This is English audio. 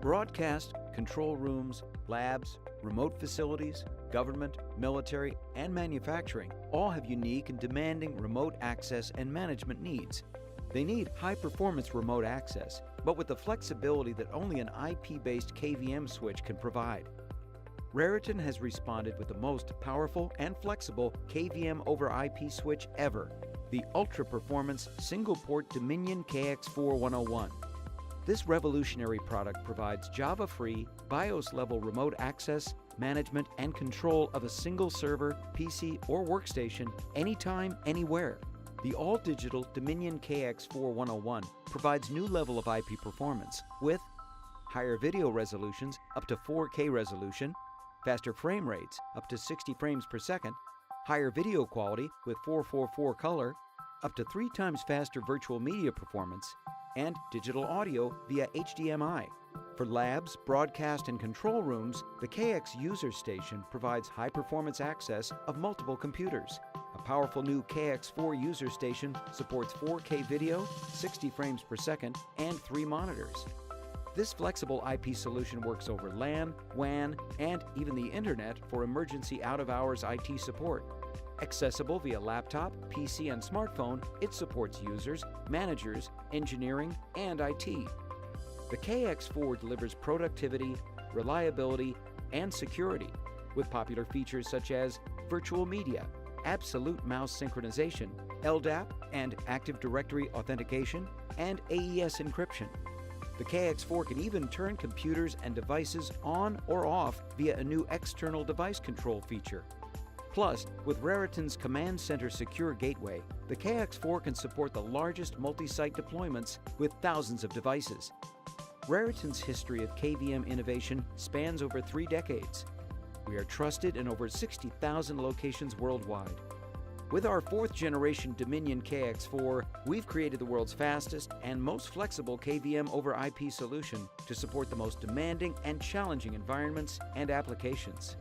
Broadcast, control rooms, labs, remote facilities, government, military, and manufacturing all have unique and demanding remote access and management needs. They need high-performance remote access, but with the flexibility that only an IP-based KVM switch can provide. Raritan has responded with the most powerful and flexible KVM over IP switch ever, the ultra-performance single-port Dominion KX4101. This revolutionary product provides Java-free, BIOS-level remote access, management, and control of a single server, PC, or workstation anytime, anywhere. The all-digital Dominion KX4101 provides new level of IP performance with higher video resolutions up to 4K resolution, faster frame rates up to 60 frames per second, higher video quality with 444 color, up to 3 times faster virtual media performance, and digital audio via HDMI. For labs, broadcast, and control rooms, the KX User Station provides high-performance access of multiple computers. A powerful new KX4 User Station supports 4K video, 60 frames per second, and 3 monitors. This flexible IP solution works over LAN, WAN, and even the Internet for emergency out-of-hours IT support. Accessible via laptop, PC, and smartphone, it supports users, managers, engineering, and IT. The KX4 delivers productivity, reliability, and security with popular features such as virtual media, absolute mouse synchronization, LDAP and Active Directory authentication, and AES encryption. The KX4 can even turn computers and devices on or off via a new external device control feature. Plus, with Raritan's Command Center Secure Gateway, the KX4 can support the largest multi-site deployments with thousands of devices. Raritan's history of KVM innovation spans over 3 decades. We are trusted in over 60,000 locations worldwide. With our 4th generation Dominion KX4, we've created the world's fastest and most flexible KVM over IP solution to support the most demanding and challenging environments and applications.